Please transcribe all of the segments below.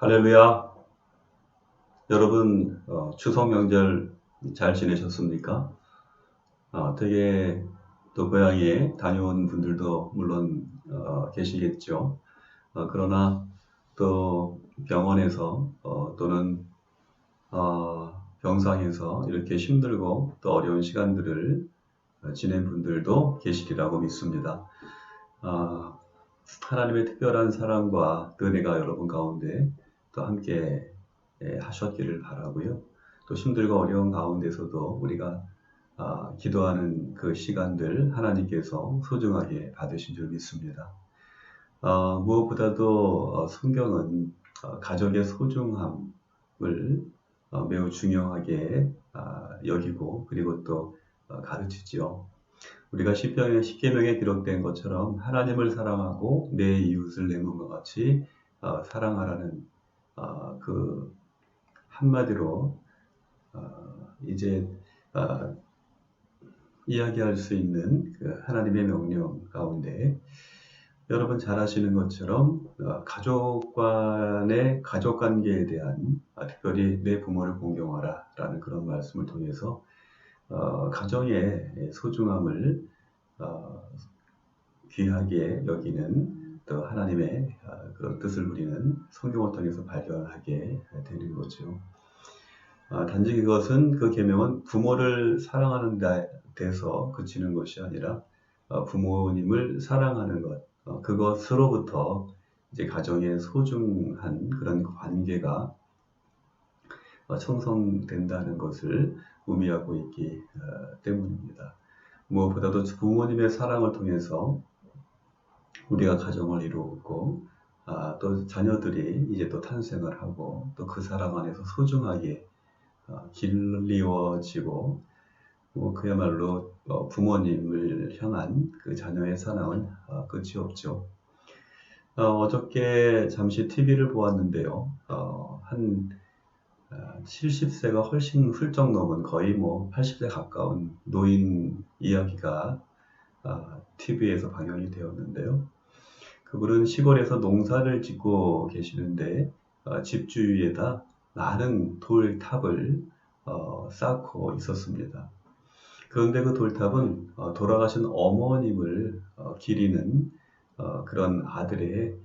할렐루야. 여러분, 추석 명절 잘 지내셨습니까? 되게 또 고향에 다녀온 분들도 물론 계시겠죠. 그러나 또 병원에서 또는 병상에서 이렇게 힘들고 또 어려운 시간들을 지낸 분들도 계시리라고 믿습니다. 하나님의 특별한 사랑과 은혜가 여러분 가운데 또 함께 하셨기를 바라고요. 또 힘들고 어려운 가운데서도 우리가 기도하는 그 시간들 하나님께서 소중하게 받으신 줄 믿습니다. 무엇보다도 성경은 가족의 소중함을 매우 중요하게 여기고 그리고 또 가르치지요. 우리가 십계명에 기록된 것처럼 하나님을 사랑하고 내 이웃을 내 몸과 같이 사랑하라는 그 한마디로 이제 이야기할 수 있는 그 하나님의 명령 가운데 여러분 잘 아시는 것처럼 가족 간의 가족 관계에 대한 특별히 내 부모를 공경하라 라는 그런 말씀을 통해서 가정의 소중함을 귀하게 여기는 또 하나님의 그런 뜻을 우리는 성경을 통해서 발견하게 되는 거죠. 단지 그것은 그 계명은 부모를 사랑하는 데서 그치는 것이 아니라 부모님을 사랑하는 것 그것으로부터 이제 가정의 소중한 그런 관계가 형성된다는 것을 의미하고 있기 때문입니다. 무엇보다도 부모님의 사랑을 통해서 우리가 가정을 이루었고 또 자녀들이 이제 또 탄생을 하고 또 그 사랑 안에서 소중하게 길리워지고 그야말로 부모님을 향한 그 자녀의 사랑은 끝이 없죠. 어저께 잠시 TV를 보았는데요. 한 70세가 훨씬 훌쩍 넘은 거의 80세 가까운 노인 이야기가 TV에서 방영이 되었는데요. 그분은 시골에서 농사를 짓고 계시는데 집 주위에다 많은 돌탑을 쌓고 있었습니다. 그런데 그 돌탑은 돌아가신 어머님을 기리는 그런 아들의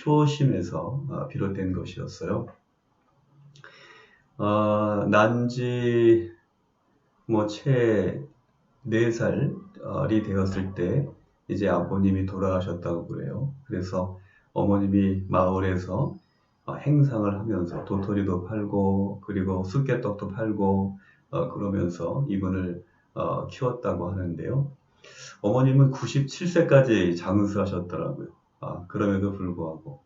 효심에서 비롯된 것이었어요. 난지 채 4살이 되었을 때 이제 아버님이 돌아가셨다고 그래요. 그래서 어머님이 마을에서 행상을 하면서 도토리도 팔고 그리고 쑥개떡도 팔고 그러면서 이분을 키웠다고 하는데요. 어머님은 97세까지 장수하셨더라고요. 그럼에도 불구하고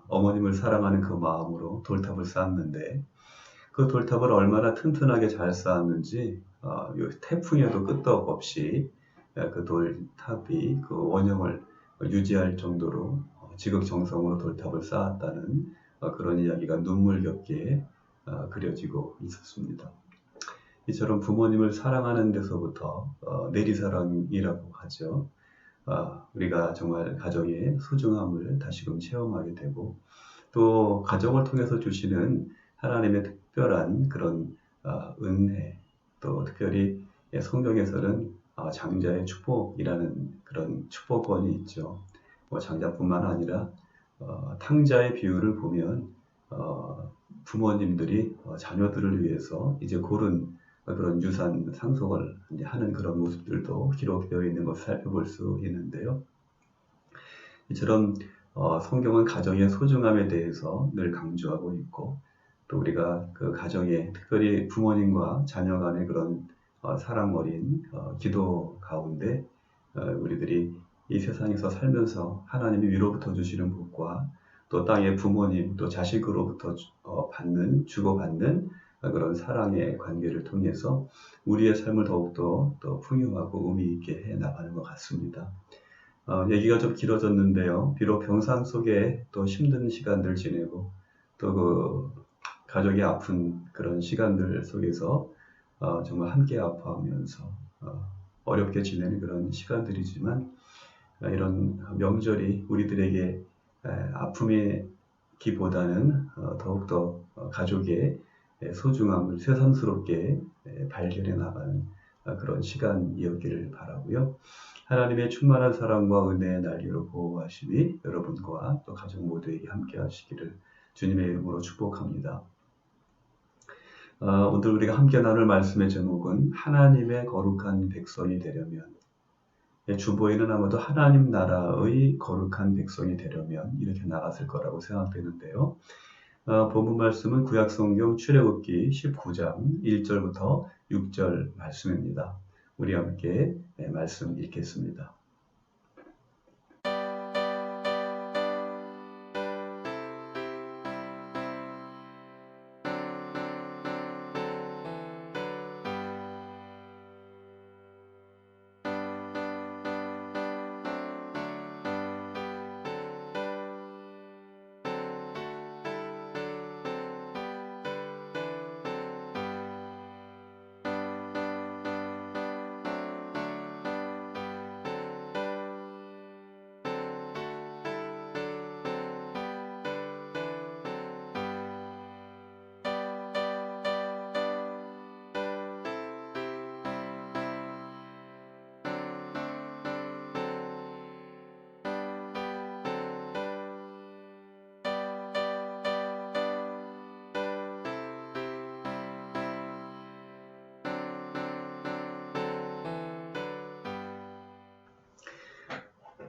어머님을 사랑하는 그 마음으로 돌탑을 쌓았는데 그 돌탑을 얼마나 튼튼하게 잘 쌓았는지 태풍에도 끄떡 없이 그 돌탑이 그 원형을 유지할 정도로 지극정성으로 돌탑을 쌓았다는 그런 이야기가 눈물겹게 그려지고 있었습니다. 이처럼 부모님을 사랑하는 데서부터 내리사랑이라고 하죠. 우리가 정말 가정의 소중함을 다시금 체험하게 되고 또 가정을 통해서 주시는 하나님의 특별한 그런 은혜 또 특별히 성경에서는 장자의 축복이라는 그런 축복권이 있죠. 장자뿐만 아니라 탕자의 비유를 보면 부모님들이 자녀들을 위해서 이제 고른 그런 유산 상속을 하는 그런 모습들도 기록되어 있는 것을 살펴볼 수 있는데요. 이처럼 성경은 가정의 소중함에 대해서 늘 강조하고 있고 또 우리가 그 가정에 특별히 부모님과 자녀 간의 그런 사랑 어린 기도 가운데 우리들이 이 세상에서 살면서 하나님이 위로부터 주시는 복과 또 땅의 부모님 또 자식으로부터 주고받는 그런 사랑의 관계를 통해서 우리의 삶을 더욱더 또 풍요하고 의미 있게 해 나가는 것 같습니다. 얘기가 좀 길어졌는데요. 비록 병상 속에 또 힘든 시간들 지내고 또 그 가족이 아픈 그런 시간들 속에서 정말 함께 아파하면서 어렵게 지내는 그런 시간들이지만 이런 명절이 우리들에게 아픔의 더욱더 가족의 소중함을 새삼스럽게 발견해 나가는 그런 시간이었기를 바라고요. 하나님의 충만한 사랑과 은혜의 날개로 보호하심이 여러분과 또 가족 모두에게 함께 하시기를 주님의 이름으로 축복합니다. 오늘 우리가 함께 나눌 말씀의 제목은 하나님의 거룩한 백성이 되려면, 주보에는 아마도 하나님 나라의 거룩한 백성이 되려면 이렇게 나갔을 거라고 생각되는데요. 본문 말씀은 구약성경 출애굽기 19장 1절부터 6절 말씀입니다. 우리 함께 말씀 읽겠습니다.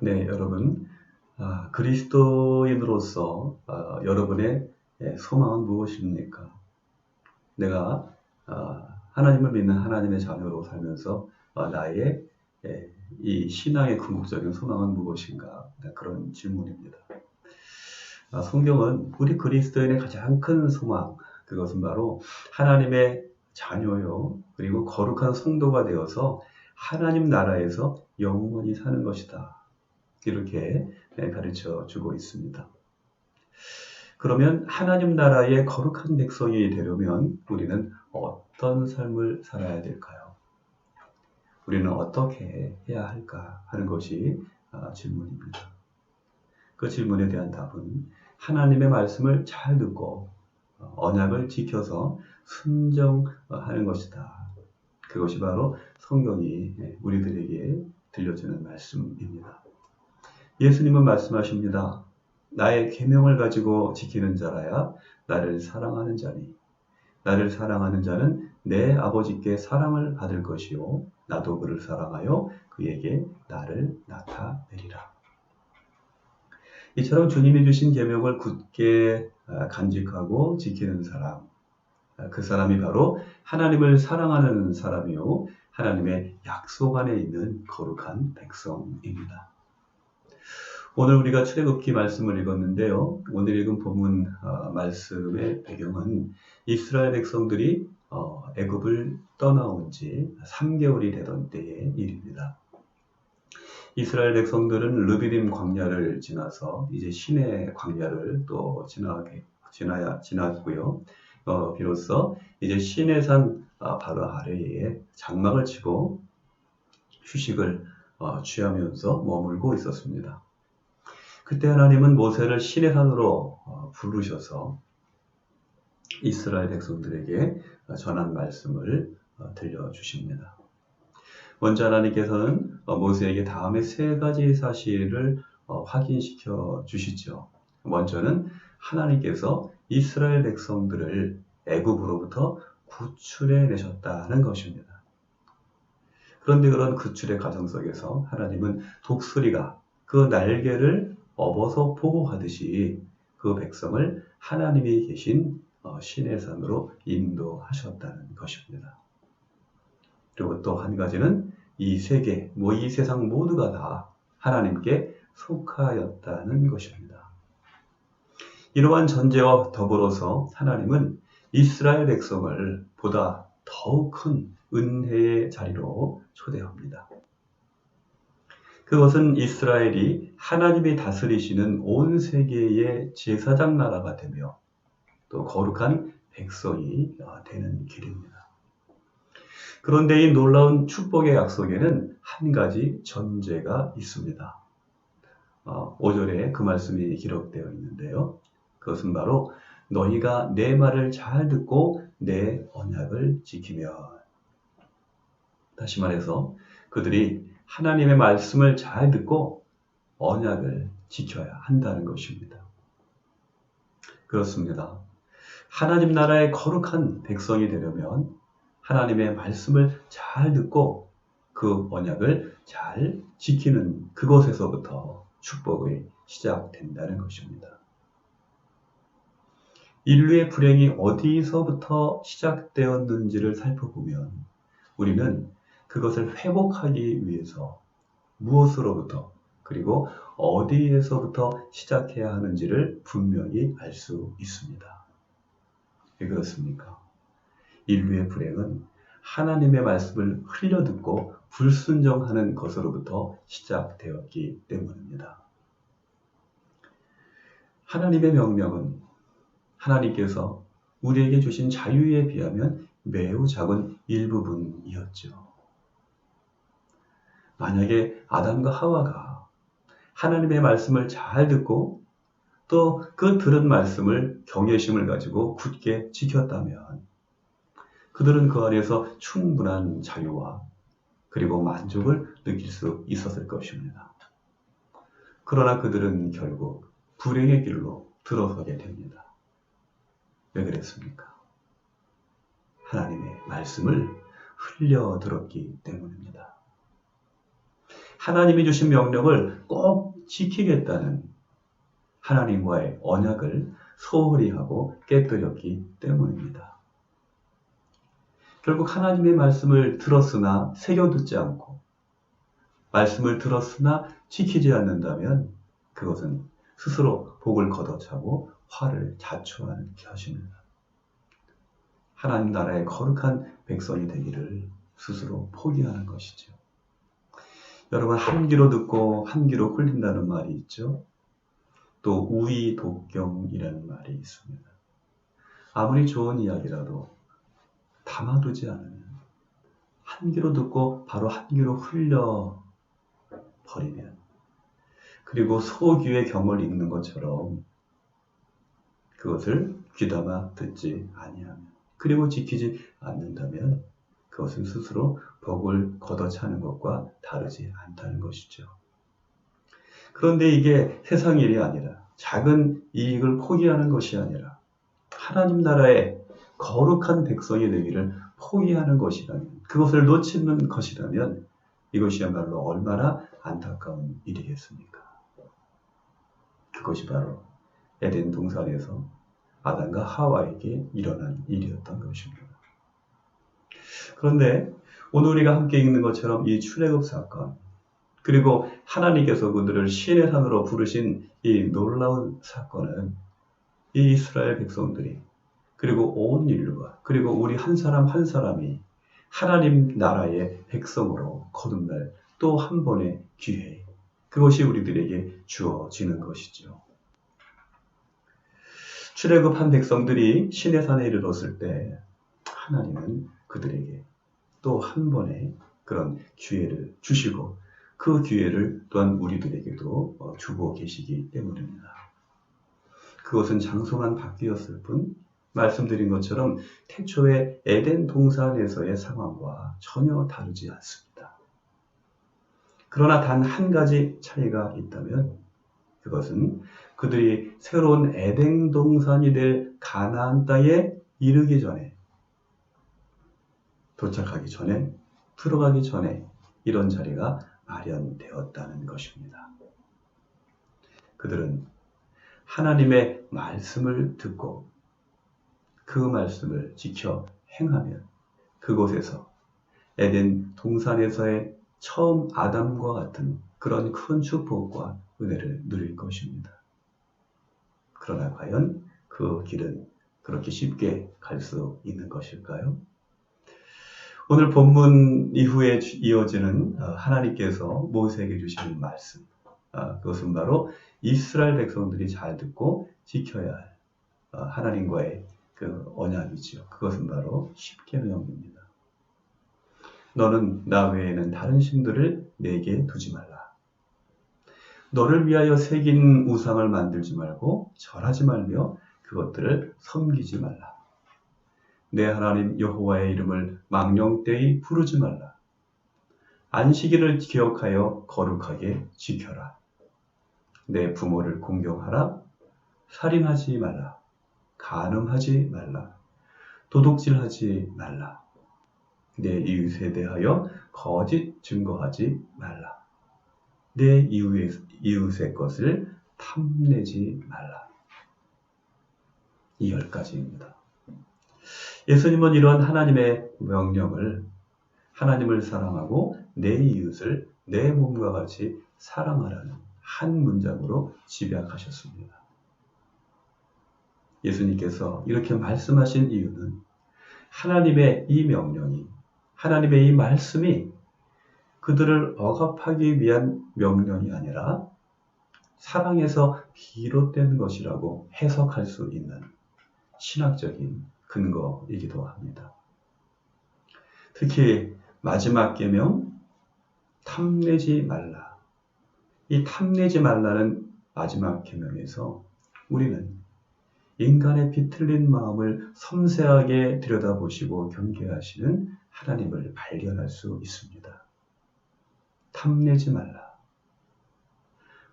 네, 여러분, 그리스도인으로서 여러분의 소망은 무엇입니까? 내가 하나님을 믿는 하나님의 자녀로 살면서 나의 이 신앙의 궁극적인 소망은 무엇인가? 그런 질문입니다. 성경은 우리 그리스도인의 가장 큰 소망, 그것은 바로 하나님의 자녀요, 그리고 거룩한 성도가 되어서 하나님 나라에서 영원히 사는 것이다. 이렇게 가르쳐 주고 있습니다. 그러면 하나님 나라의 거룩한 백성이 되려면 우리는 어떤 삶을 살아야 될까요? 우리는 어떻게 해야 할까 하는 것이 질문입니다. 그 질문에 대한 답은 하나님의 말씀을 잘 듣고 언약을 지켜서 순종하는 것이다. 그것이 바로 성경이 우리들에게 들려주는 말씀입니다. 예수님은 말씀하십니다. 나의 계명을 가지고 지키는 자라야 나를 사랑하는 자니, 나를 사랑하는 자는 내 아버지께 사랑을 받을 것이요 나도 그를 사랑하여 그에게 나를 나타내리라. 이처럼 주님이 주신 계명을 굳게 간직하고 지키는 사람, 그 사람이 바로 하나님을 사랑하는 사람이요 하나님의 약속 안에 있는 거룩한 백성입니다. 오늘 우리가 출애굽기 말씀을 읽었는데요. 오늘 읽은 본문 말씀의 배경은 이스라엘 백성들이 애굽을 떠나온 지 3개월이 되던 때의 일입니다. 이스라엘 백성들은 르비딤 광야를 지나서 이제 시내 광야를 또 지났고요. 비로소 이제 시내산 바로 아래에 장막을 치고 휴식을 취하면서 머물고 있었습니다. 그때 하나님은 모세를 시내산으로 부르셔서 이스라엘 백성들에게 전한 말씀을 들려주십니다. 먼저 하나님께서는 모세에게 다음에 3가지 사실을 확인시켜 주시죠. 먼저는 하나님께서 이스라엘 백성들을 애굽으로부터 구출해 내셨다는 것입니다. 그런데 그런 구출의 과정 속에서 하나님은 독수리가 그 날개를 업어서 보호하듯이 그 백성을 하나님이 계신 시내산으로 인도하셨다는 것입니다. 그리고 또 한 가지는 이 세계, 이 세상 모두가 다 하나님께 속하였다는 것입니다. 이러한 전제와 더불어서 하나님은 이스라엘 백성을 보다 더욱 큰 은혜의 자리로 초대합니다. 그것은 이스라엘이 하나님이 다스리시는 온 세계의 제사장 나라가 되며 또 거룩한 백성이 되는 길입니다. 그런데 이 놀라운 축복의 약속에는 한 가지 전제가 있습니다. 5절에 그 말씀이 기록되어 있는데요. 그것은 바로 너희가 내 말을 잘 듣고 내 언약을 지키면. 다시 말해서 그들이 하나님의 말씀을 잘 듣고 언약을 지켜야 한다는 것입니다. 그렇습니다. 하나님 나라의 거룩한 백성이 되려면 하나님의 말씀을 잘 듣고 그 언약을 잘 지키는 그것에서부터 축복이 시작된다는 것입니다. 인류의 불행이 어디서부터 시작되었는지를 살펴보면 우리는 그것을 회복하기 위해서 무엇으로부터 그리고 어디에서부터 시작해야 하는지를 분명히 알 수 있습니다. 왜 그렇습니까? 인류의 불행은 하나님의 말씀을 흘려듣고 불순종하는 것으로부터 시작되었기 때문입니다. 하나님의 명령은 하나님께서 우리에게 주신 자유에 비하면 매우 작은 일부분이었죠. 만약에 아담과 하와가 하나님의 말씀을 잘 듣고 또 그 들은 말씀을 경외심을 가지고 굳게 지켰다면 그들은 그 안에서 충분한 자유와 그리고 만족을 느낄 수 있었을 것입니다. 그러나 그들은 결국 불행의 길로 들어서게 됩니다. 왜 그랬습니까? 하나님의 말씀을 흘려 들었기 때문입니다. 하나님이 주신 명령을 꼭 지키겠다는 하나님과의 언약을 소홀히 하고 깨뜨렸기 때문입니다. 결국 하나님의 말씀을 들었으나 새겨듣지 않고 말씀을 들었으나 지키지 않는다면 그것은 스스로 복을 걷어차고 화를 자초하는 것입니다. 하나님 나라의 거룩한 백성이 되기를 스스로 포기하는 것이죠. 여러분, 한 귀로 듣고 한 귀로 흘린다는 말이 있죠. 또 우의독경이라는 말이 있습니다. 아무리 좋은 이야기라도 담아두지 않으면 한 귀로 듣고 바로 한 귀로 흘려 버리면 그리고 소귀의 경을 읽는 것처럼 그것을 귀담아 듣지 아니하면 그리고 지키지 않는다면 그것은 스스로 복을 걷어차는 것과 다르지 않다는 것이죠. 그런데 이게 세상 일이 아니라 작은 이익을 포기하는 것이 아니라 하나님 나라의 거룩한 백성이 되기를 포기하는 것이라면 그것을 놓치는 것이라면 이것이야말로 얼마나 안타까운 일이겠습니까? 그것이 바로 에덴 동산에서 아담과 하와에게 일어난 일이었던 것입니다. 그런데 오늘 우리가 함께 읽는 것처럼 이 출애굽 사건 그리고 하나님께서 그들을 신의 산으로 부르신 이 놀라운 사건은 이 이스라엘 백성들이 그리고 온 인류가 그리고 우리 한 사람 한 사람이 하나님 나라의 백성으로 거듭날 또 한 번의 기회 그것이 우리들에게 주어지는 것이죠. 출애굽한 백성들이 신의 산에 이르렀을 때 하나님은 그들에게 또 한 번의 그런 기회를 주시고 그 기회를 또한 우리들에게도 주고 계시기 때문입니다. 그것은 장소만 바뀌었을 뿐 말씀드린 것처럼 태초의 에덴 동산에서의 상황과 전혀 다르지 않습니다. 그러나 단 한 가지 차이가 있다면 그것은 그들이 새로운 에덴 동산이 될 가나안 땅에 이르기 전에 도착하기 전에 들어가기 전에 이런 자리가 마련되었다는 것입니다. 그들은 하나님의 말씀을 듣고 그 말씀을 지켜 행하면 그곳에서 에덴 동산에서의 처음 아담과 같은 그런 큰 축복과 은혜를 누릴 것입니다. 그러나 과연 그 길은 그렇게 쉽게 갈 수 있는 것일까요? 오늘 본문 이후에 이어지는 하나님께서 모세에게 주시는 말씀 그것은 바로 이스라엘 백성들이 잘 듣고 지켜야 할 하나님과의 그 언약이지요. 그것은 바로 십계명입니다. 너는 나 외에는 다른 신들을 내게 두지 말라. 너를 위하여 새긴 우상을 만들지 말고 절하지 말며 그것들을 섬기지 말라. 내 하나님 여호와의 이름을 망령되이 부르지 말라. 안식일을 기억하여 거룩하게 지켜라. 내 부모를 공경하라. 살인하지 말라. 간음하지 말라. 도둑질하지 말라. 내 이웃에 대하여 거짓 증거하지 말라. 내 이웃의 것을 탐내지 말라. 이 10가지입니다. 예수님은 이러한 하나님의 명령을 하나님을 사랑하고 내 이웃을 내 몸과 같이 사랑하라는 한 문장으로 집약하셨습니다. 예수님께서 이렇게 말씀하신 이유는 하나님의 이 명령이, 하나님의 이 말씀이 그들을 억압하기 위한 명령이 아니라 사랑에서 비롯된 것이라고 해석할 수 있는 신학적인 근거이기도 합니다. 특히 마지막 계명, 탐내지 말라. 이 탐내지 말라는 마지막 계명에서 우리는 인간의 비틀린 마음을 섬세하게 들여다보시고 경계하시는 하나님을 발견할 수 있습니다. 탐내지 말라.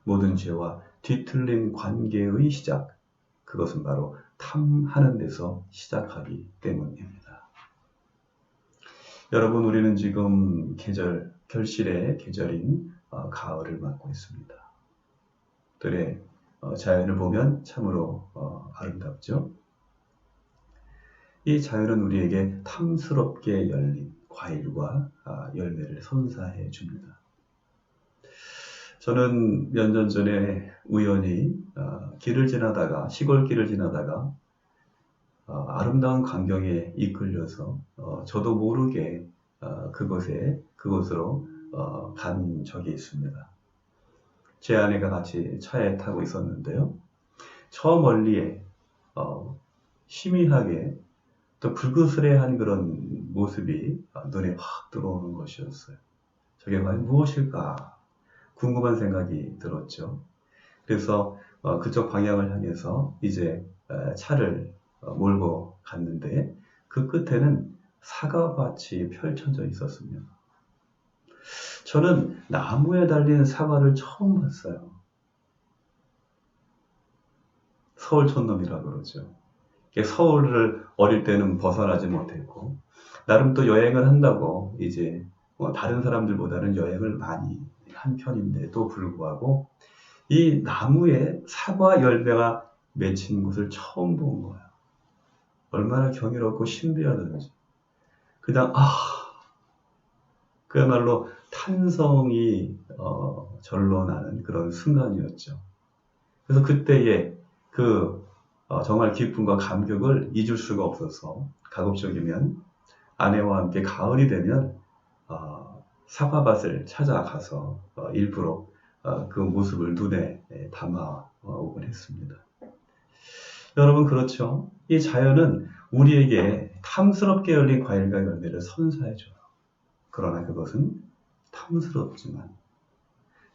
모든 죄와 뒤틀린 관계의 시작, 그것은 바로 탐하는 데서 시작하기 때문입니다. 여러분, 우리는 지금 결실의 계절인 가을을 맞고 있습니다. 들의 자연을 보면 참으로 아름답죠. 이 자연은 우리에게 탐스럽게 열린 과일과 열매를 선사해 줍니다. 저는 몇 년 전에 우연히 시골길을 지나다가 아름다운 광경에 이끌려서 저도 모르게 그곳으로 간 적이 있습니다. 제 아내가 같이 차에 타고 있었는데요. 저 멀리에 희미하게 또 불그스레한 그런 모습이 눈에 확 들어오는 것이었어요. 저게 과연 무엇일까 궁금한 생각이 들었죠. 그래서 그쪽 방향을 향해서 이제 차를 몰고 갔는데 그 끝에는 사과밭이 펼쳐져 있었습니다. 저는 나무에 달린 사과를 처음 봤어요. 서울 촌놈이라 그러죠. 서울을 어릴 때는 벗어나지 못했고 나름 또 여행을 한다고 이제 다른 사람들보다는 여행을 많이 한 편인데도 불구하고 이 나무에 사과 열매가 맺힌 것을 처음 본 거예요. 얼마나 경이롭고 신비하던지. 그냥 그야말로 탄성이 절로 나는 그런 순간이었죠. 그래서 그때의 정말 기쁨과 감격을 잊을 수가 없어서 가급적이면 아내와 함께 가을이 되면 사과밭을 찾아가서 일부러 그 모습을 눈에 담아 오곤 했습니다. 여러분, 그렇죠? 이 자연은 우리에게 탐스럽게 열린 과일과 열매를 선사해줘요. 그러나 그것은 탐스럽지만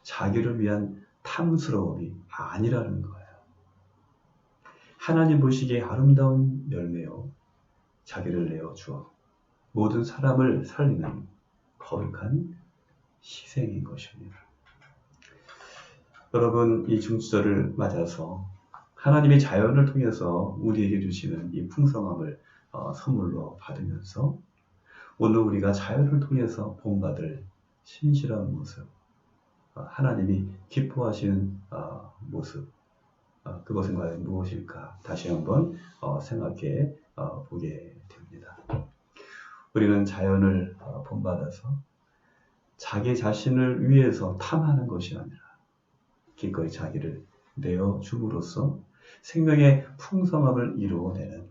자기를 위한 탐스러움이 아니라는 거예요. 하나님 보시기에 아름다운 열매요, 자기를 내어주어 모든 사람을 살리는 거룩한 희생인 것입니다. 여러분, 이 중추절을 맞아서 하나님이 자연을 통해서 우리에게 주시는 이 풍성함을 선물로 받으면서 오늘 우리가 자연을 통해서 본받을 신실한 모습, 하나님이 기뻐하시는 모습, 그것은 과연 무엇일까? 다시 한번 생각해 보게 됩니다. 우리는 자연을 본받아서 자기 자신을 위해서 탐하는 것이 아니라 기꺼이 자기를 내어줌으로써 생명의 풍성함을 이루어내는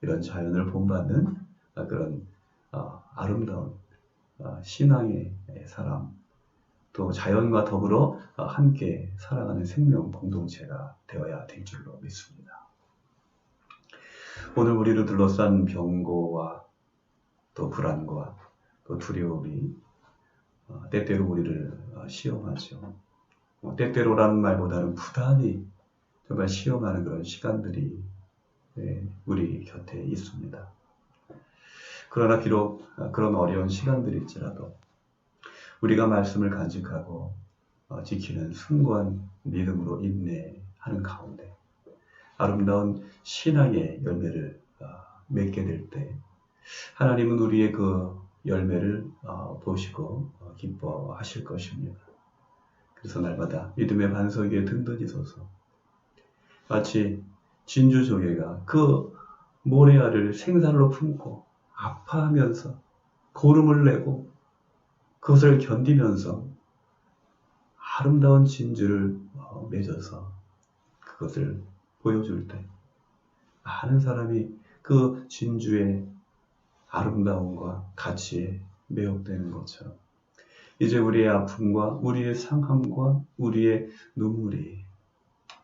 이런 자연을 본받는 그런 아름다운 신앙의 사람, 또 자연과 더불어 함께 살아가는 생명 공동체가 되어야 될 줄로 믿습니다. 오늘 우리를 둘러싼 병고와 또 불안과 또 두려움이 때때로 우리를 시험하죠. 때때로라는 말보다는 부단히 정말 시험하는 그런 시간들이 우리 곁에 있습니다. 그러나 비록 그런 어려운 시간들일지라도 우리가 말씀을 간직하고 지키는 숭고한 믿음으로 인내하는 가운데 아름다운 신앙의 열매를 맺게 될 때 하나님은 우리의 그 열매를 보시고 기뻐하실 것입니다. 그래서 날마다 믿음의 반석 위에 든든히 서서 마치 진주조개가 그 모래알을 생살로 품고 아파하면서 고름을 내고 그것을 견디면서 아름다운 진주를 맺어서 그것을 보여줄 때 많은 사람이 그 진주의 아름다움과 가치에 매혹되는 것처럼 이제 우리의 아픔과 우리의 상함과 우리의 눈물이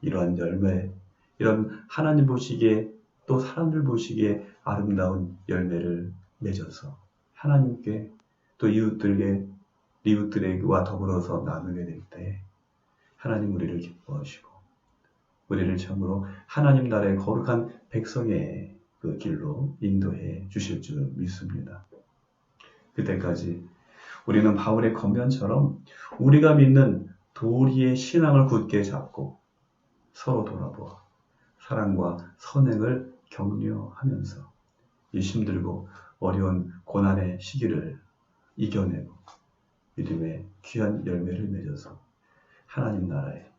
이러한 열매, 이런 하나님 보시기에 또 사람들 보시기에 아름다운 열매를 맺어서 하나님께 또 이웃들과 더불어서 나누게 될 때 하나님 우리를 기뻐하시고 우리를 참으로 하나님 나라의 거룩한 백성의 그 길로 인도해 주실 줄 믿습니다. 그때까지 우리는 바울의 겉면처럼 우리가 믿는 도리의 신앙을 굳게 잡고 서로 돌아보아 사랑과 선행을 격려하면서 이 힘들고 어려운 고난의 시기를 이겨내고 믿음의 귀한 열매를 맺어서 하나님 나라의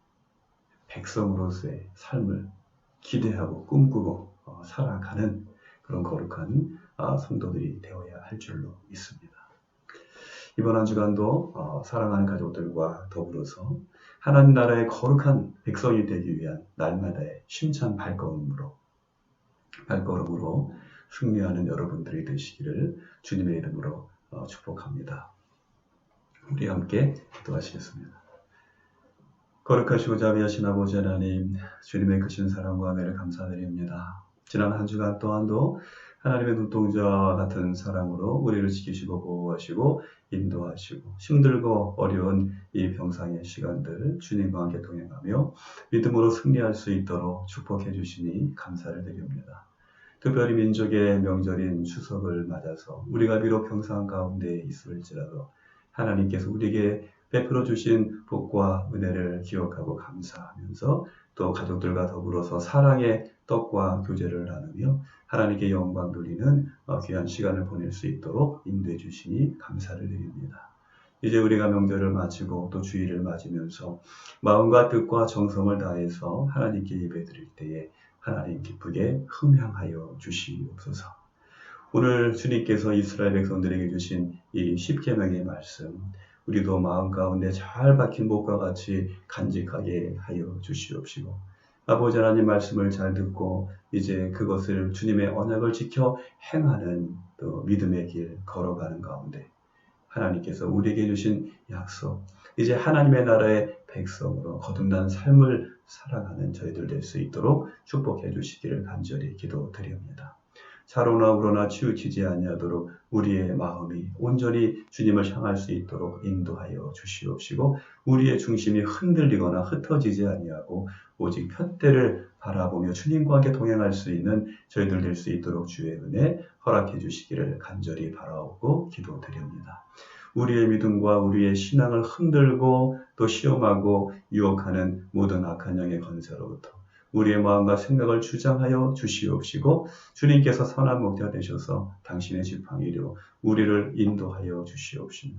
백성으로서의 삶을 기대하고 꿈꾸고 살아가는 그런 거룩한 성도들이 되어야 할 줄로 믿습니다. 이번 한 주간도 사랑하는 가족들과 더불어서 하나님 나라의 거룩한 백성이 되기 위한 날마다의 힘찬 발걸음으로 승리하는 여러분들이 되시기를 주님의 이름으로 축복합니다. 우리 함께 기도하시겠습니다. 거룩하시고 자비하신 아버지 하나님, 주님의 크신 사랑과 은혜를 감사드립니다. 지난 한 주간 또한도 하나님의 눈동자와 같은 사랑으로 우리를 지키시고 보호하시고 인도하시고 힘들고 어려운 이 병상의 시간들 주님과 함께 동행하며 믿음으로 승리할 수 있도록 축복해 주시니 감사를 드립니다. 특별히 민족의 명절인 추석을 맞아서 우리가 비록 병상 가운데 있을지라도 하나님께서 우리에게 베풀어 주신 복과 은혜를 기억하고 감사하면서 또 가족들과 더불어서 사랑의 떡과 교제를 나누며 하나님께 영광 돌리는 귀한 시간을 보낼 수 있도록 인도해 주시니 감사를 드립니다. 이제 우리가 명절을 마치고 또 주일을 맞으면서 마음과 뜻과 정성을 다해서 하나님께 예배드릴 때에 하나님 기쁘게 흠향하여 주시옵소서. 오늘 주님께서 이스라엘 백성들에게 주신 이 10계명의 말씀 우리도 마음 가운데 잘 박힌 목과 같이 간직하게 하여 주시옵시고 아버지 하나님 말씀을 잘 듣고 이제 그것을 주님의 언약을 지켜 행하는 또 믿음의 길 걸어가는 가운데 하나님께서 우리에게 주신 약속 이제 하나님의 나라의 백성으로 거듭난 삶을 살아가는 저희들 될 수 있도록 축복해 주시기를 간절히 기도드립니다. 차로나 우로나 치우치지 아니하도록 우리의 마음이 온전히 주님을 향할 수 있도록 인도하여 주시옵시고 우리의 중심이 흔들리거나 흩어지지 아니하고 오직 푯대를 바라보며 주님과 함께 동행할 수 있는 저희들 될 수 있도록 주의 은혜 허락해 주시기를 간절히 바라옵고 기도드립니다. 우리의 믿음과 우리의 신앙을 흔들고 또 시험하고 유혹하는 모든 악한 영의 권세로부터 우리의 마음과 생각을 주장하여 주시옵시고 주님께서 선한 목자 되셔서 당신의 지팡이로 우리를 인도하여 주시옵시며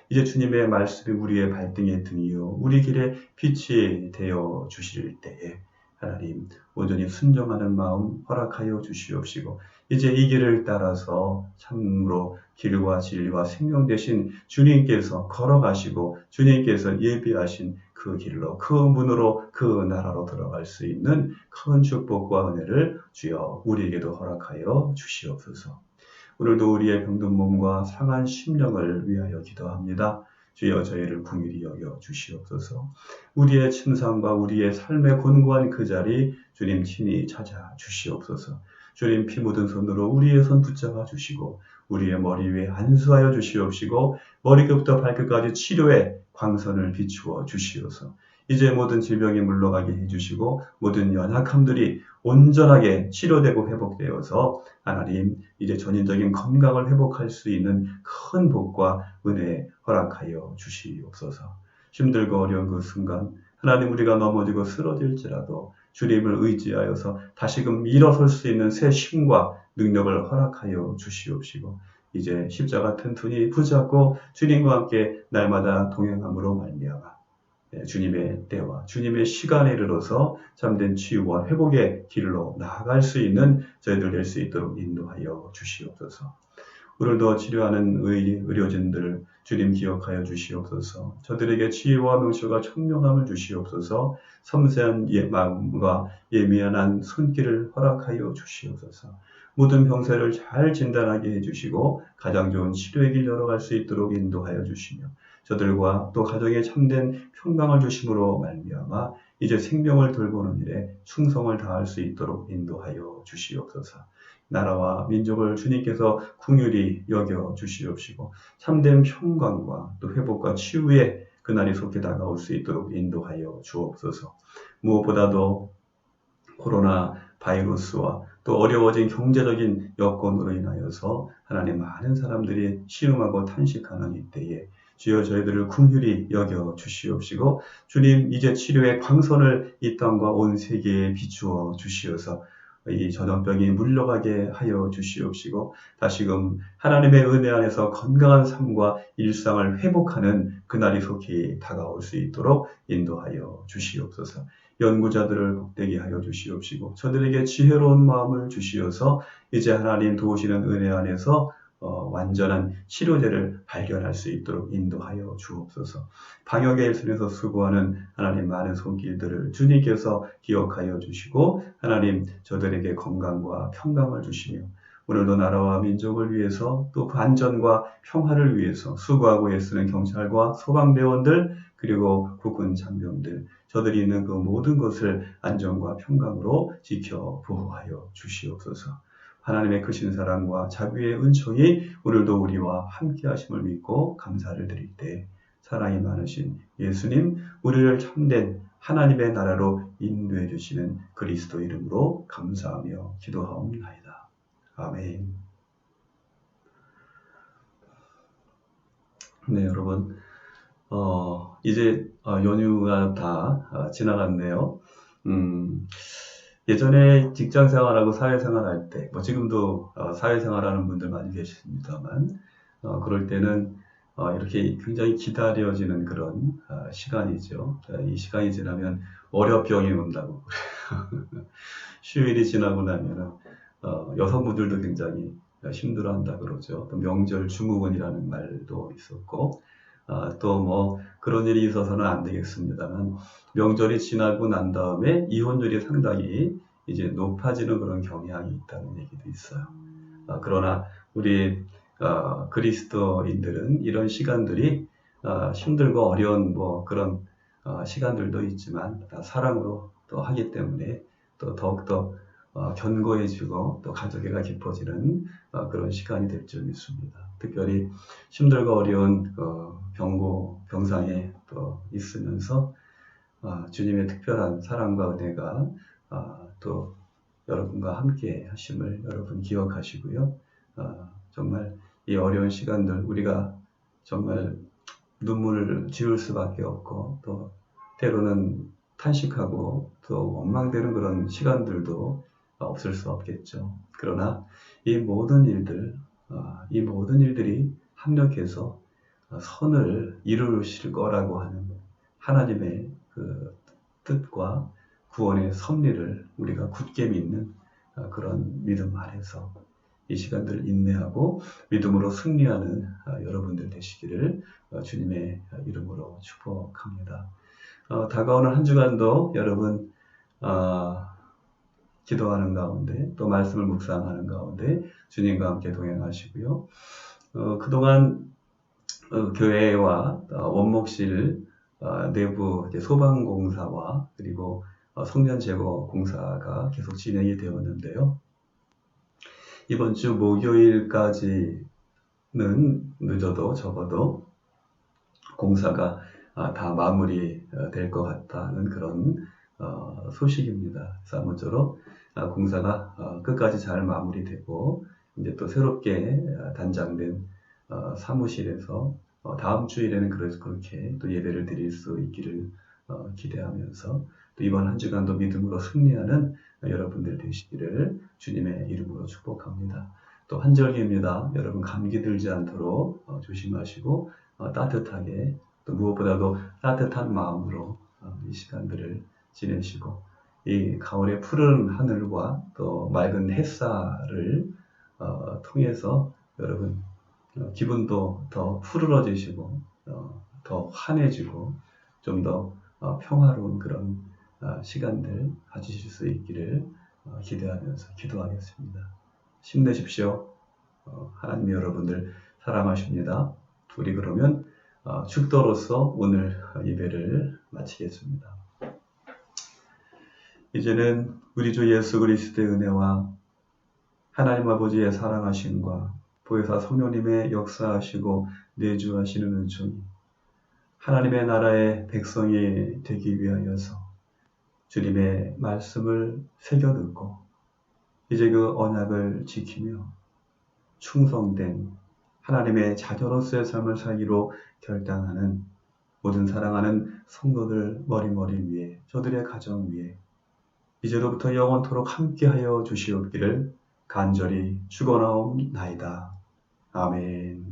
이제 주님의 말씀이 우리의 발등의 등이요 우리 길에 빛이 되어 주실 때에 하나님 온전히 순종하는 마음 허락하여 주시옵시고 이제 이 길을 따라서 참으로 길과 진리와 생명 되신 주님께서 걸어가시고 주님께서 예비하신 그 길로 그 문으로 그 나라로 들어갈 수 있는 큰 축복과 은혜를 주여 우리에게도 허락하여 주시옵소서. 오늘도 우리의 병든 몸과 상한 심령을 위하여 기도합니다. 주여 저희를 긍휼히 여겨 주시옵소서. 우리의 침상과 우리의 삶의 곤고한 그 자리 주님 친히 찾아 주시옵소서. 주님 피 묻은 손으로 우리의 손 붙잡아 주시고 우리의 머리 위에 안수하여 주시옵시고 머리끝부터 발끝까지 치료의 광선을 비추어 주시옵소서. 이제 모든 질병이 물러가게 해주시고 모든 연약함들이 온전하게 치료되고 회복되어서 하나님 이제 전인적인 건강을 회복할 수 있는 큰 복과 은혜 허락하여 주시옵소서. 힘들고 어려운 그 순간 하나님 우리가 넘어지고 쓰러질지라도 주님을 의지하여서 다시금 일어설 수 있는 새 힘과 능력을 허락하여 주시옵시고 이제 십자가 튼튼히 붙잡고 주님과 함께 날마다 동행함으로 말미암아 주님의 때와 주님의 시간에 이르러서 참된 치유와 회복의 길로 나아갈 수 있는 저희들 될 수 있도록 인도하여 주시옵소서. 오늘도 치료하는 의료진들 주님 기억하여 주시옵소서. 저들에게 치유와 명철과 청명함을 주시옵소서. 섬세한 마음과 예민한 손길을 허락하여 주시옵소서. 모든 병세를 잘 진단하게 해주시고 가장 좋은 치료의 길 열어갈 수 있도록 인도하여 주시며 저들과 또 가정에 참된 평강을 주심으로 말미암아 이제 생명을 돌보는 일에 충성을 다할 수 있도록 인도하여 주시옵소서. 나라와 민족을 주님께서 긍휼히 여겨 주시옵시고 참된 평강과 또 회복과 치유의 그날이 속히 다가올 수 있도록 인도하여 주옵소서. 무엇보다도 코로나 바이러스와 또 어려워진 경제적인 여건으로 인하여서 하나님 많은 사람들이 시름하고 탄식하는 이때에 주여 저희들을 긍휼히 여겨 주시옵시고 주님 이제 치료의 광선을 이 땅과 온 세계에 비추어 주시어서 이 전염병이 물러가게 하여 주시옵시고 다시금 하나님의 은혜 안에서 건강한 삶과 일상을 회복하는 그날이 속히 다가올 수 있도록 인도하여 주시옵소서. 연구자들을 복되게 하여 주시옵시고 저들에게 지혜로운 마음을 주시어서 이제 하나님 도우시는 은혜 안에서 완전한 치료제를 발견할 수 있도록 인도하여 주옵소서. 방역의 일선에서 수고하는 하나님 많은 손길들을 주님께서 기억하여 주시고 하나님 저들에게 건강과 평강을 주시며 오늘도 나라와 민족을 위해서 또 그 안전과 평화를 위해서 수고하고 애쓰는 경찰과 소방대원들 그리고 국군 장병들 저들이 있는 그 모든 것을 안전과 평강으로 지켜 보호하여 주시옵소서. 하나님의 크신 사랑과 자비의 은총이 오늘도 우리와 함께 하심을 믿고 감사를 드릴 때 사랑이 많으신 예수님 우리를 참된 하나님의 나라로 인도해 주시는 그리스도 이름으로 감사하며 기도하옵나이다. 아멘. 네, 여러분 이제 연휴가 다 지나갔네요. 예전에 직장 생활하고 사회생활 할 때, 지금도 사회생활하는 분들 많이 계십니다만, 그럴 때는 이렇게 굉장히 기다려지는 그런 시간이죠. 이 시간이 지나면 월요병이 온다고. 휴일이 지나고 나면은 여성분들도 굉장히 힘들어한다 그러죠. 또 명절 증후군이라는 말도 있었고, 또 그런 일이 있어서는 안 되겠습니다만 명절이 지나고 난 다음에 이혼율이 상당히 이제 높아지는 그런 경향이 있다는 얘기도 있어요. 그러나 우리 그리스도인들은 이런 시간들이 힘들고 어려운 그런 시간들도 있지만 사랑으로 또 하기 때문에 또 더욱더 견고해지고 또 가족애가 깊어지는 그런 시간이 될 줄 믿습니다. 특별히 힘들고 어려운 병상에 또 있으면서 주님의 특별한 사랑과 은혜가 또 여러분과 함께 하심을 여러분 기억하시고요. 정말 이 어려운 시간들 우리가 정말 눈물을 지을 수밖에 없고 또 때로는 탄식하고 또 원망되는 그런 시간들도 없을 수 없겠죠. 그러나 이 모든 일들이 합력해서 선을 이루실 거라고 하는 하나님의 그 뜻과 구원의 섭리를 우리가 굳게 믿는 그런 믿음 안에서 이 시간들을 인내하고 믿음으로 승리하는 여러분들 되시기를 주님의 이름으로 축복합니다. 다가오는 한 주간도 여러분 기도하는 가운데 또 말씀을 묵상하는 가운데 주님과 함께 동행하시고요. 그동안 교회와 원목실 내부 소방공사와 그리고 성면제거 공사가 계속 진행이 되었는데요. 이번 주 목요일까지는 늦어도 적어도 공사가 다 마무리 될 것 같다는 그런 소식입니다. 그래서 아무쪼록 공사가 끝까지 잘 마무리되고 이제 또 새롭게 단장된 사무실에서 다음 주일에는 그래서 그렇게 또 예배를 드릴 수 있기를 기대하면서 또 이번 한 주간도 믿음으로 승리하는 여러분들 되시기를 주님의 이름으로 축복합니다. 또 한절기입니다. 여러분 감기 들지 않도록 조심하시고 따뜻하게 또 무엇보다도 따뜻한 마음으로 이 시간들을 지내시고 이 가을의 푸른 하늘과 또 맑은 햇살을 통해서 여러분 기분도 더 푸르러지시고 더 환해지고 좀 더 평화로운 그런 시간들 가지실 수 있기를 기대하면서 기도하겠습니다. 힘내십시오. 하나님이 여러분들 사랑하십니다. 우리 그러면 축도로서 오늘 예배를 마치겠습니다. 이제는 우리 주 예수 그리스도의 은혜와 하나님 아버지의 사랑하심과 보혜사 성령님의 역사하시고 내주하시는 은총이 하나님의 나라의 백성이 되기 위하여서 주님의 말씀을 새겨 듣고 이제 그 언약을 지키며 충성된 하나님의 자녀로서의 삶을 살기로 결단하는 모든 사랑하는 성도들 머리머리 위에 저들의 가정 위에 이제로부터 영원토록 함께하여 주시옵기를 간절히 축원하옵나이다. 아멘.